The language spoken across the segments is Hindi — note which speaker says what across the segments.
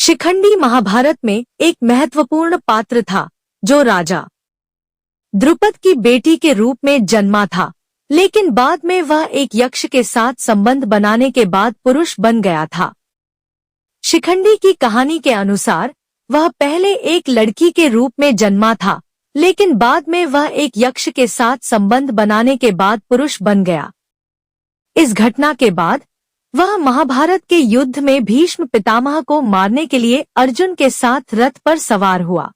Speaker 1: शिखंडी महाभारत में एक महत्वपूर्ण पात्र था जो राजा द्रुपद की बेटी के रूप में जन्मा था, लेकिन बाद में वह एक यक्ष के साथ संबंध बनाने के बाद पुरुष बन गया था। शिखंडी की कहानी के अनुसार वह पहले एक लड़की के रूप में जन्मा था, लेकिन बाद में वह एक यक्ष के साथ संबंध बनाने के बाद पुरुष बन गया। इस घटना के बाद वह महाभारत के युद्ध में भीष्म पितामह को मारने के लिए अर्जुन के साथ रथ पर सवार हुआ।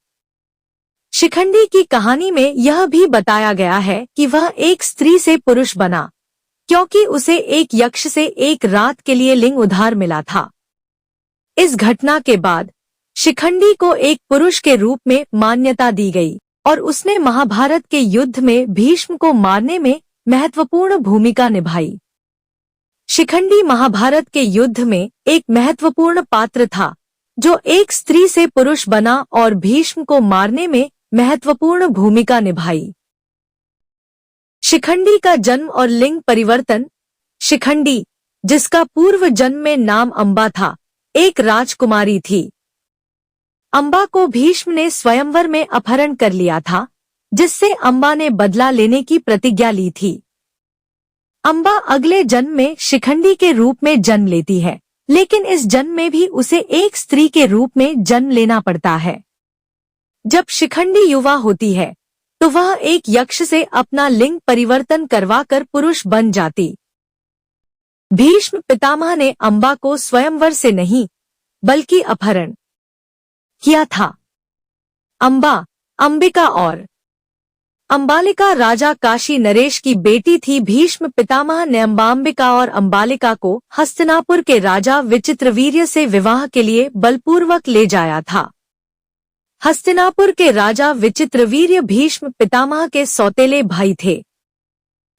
Speaker 1: शिखंडी की कहानी में यह भी बताया गया है कि वह एक स्त्री से पुरुष बना, क्योंकि उसे एक यक्ष से एक रात के लिए लिंग उधार मिला था। इस घटना के बाद शिखंडी को एक पुरुष के रूप में मान्यता दी गई और उसने महाभारत के युद्ध में भीष्म को मारने में महत्वपूर्ण भूमिका निभाई। शिखंडी महाभारत के युद्ध में एक महत्वपूर्ण पात्र था जो एक स्त्री से पुरुष बना और भीष्म को मारने में महत्वपूर्ण भूमिका निभाई। शिखंडी का जन्म और लिंग परिवर्तन। शिखंडी, जिसका पूर्व जन्म में नाम अंबा था, एक राजकुमारी थी। अंबा को भीष्म ने स्वयंवर में अपहरण कर लिया था, जिससे अंबा ने बदला लेने की प्रतिज्ञा ली थी। अंबा अगले जन्म में शिखंडी के रूप में जन्म लेती है, लेकिन इस जन्म में भी उसे एक स्त्री के रूप में जन्म लेना पड़ता है। जब शिखंडी युवा होती है तो वह एक यक्ष से अपना लिंग परिवर्तन करवाकर पुरुष बन जाती। भीष्म पितामह ने अंबा को स्वयंवर से नहीं बल्कि अपहरण किया था। अंबा, अंबिका और अंबालिका राजा काशी नरेश की बेटी थी। भीष्म पितामह ने अंबाम्बिका और अंबालिका को हस्तिनापुर के राजा विचित्रवीर्य से विवाह के लिए बलपूर्वक ले जाया था। हस्तिनापुर के राजा विचित्रवीर्य भीष्म पितामह के सौतेले भाई थे।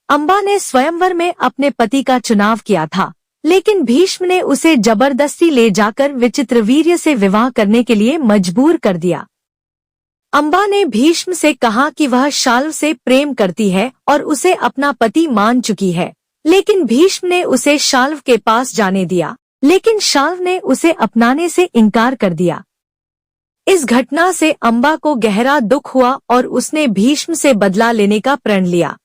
Speaker 1: अंबा ने स्वयंवर में अपने पति का चुनाव किया था, लेकिन भीष्म ने उसे जबरदस्ती ले जाकर विचित्रवीर्य से विवाह करने के लिए मजबूर कर दिया। अंबा ने भीष्म से कहा कि वह शाल्व से प्रेम करती है और उसे अपना पति मान चुकी है, लेकिन भीष्म ने उसे शाल्व के पास जाने दिया, लेकिन शाल्व ने उसे अपनाने से इनकार कर दिया। इस घटना से अंबा को गहरा दुख हुआ और उसने भीष्म से बदला लेने का प्रण लिया।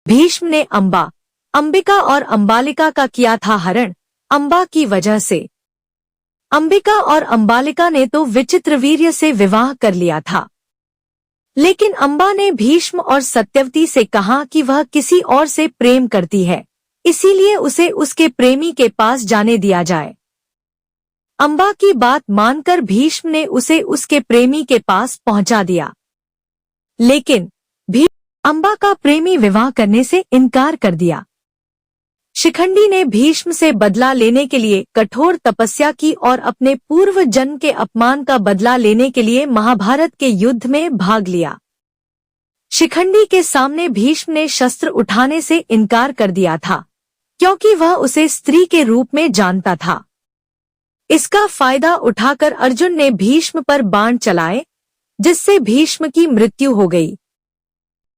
Speaker 1: भीष्म ने अंबा, अंबिका और अंबालिका का किया था हरण अंबा की वजह से। अंबिका और अंबालिका ने तो विचित्रवीर्य से विवाह कर लिया था, लेकिन अंबा ने भीष्म और सत्यवती से कहा कि वह किसी और से प्रेम करती है, इसीलिए उसे उसके प्रेमी के पास जाने दिया जाए। अंबा की बात मानकर भीष्म ने उसे उसके प्रेमी के पास पहुंचा दिया, लेकिन अंबा का प्रेमी विवाह करने से इनकार कर दिया। शिखंडी ने भीष्म से बदला लेने के लिए कठोर तपस्या की और अपने पूर्व जन्म के अपमान का बदला लेने के लिए महाभारत के युद्ध में भाग लिया। शिखंडी के सामने भीष्म ने शस्त्र उठाने से इनकार कर दिया था, क्योंकि वह उसे स्त्री के रूप में जानता था। इसका फायदा उठाकर अर्जुन ने भीष्म पर बाण चलाए, जिससे भीष्म की मृत्यु हो गई।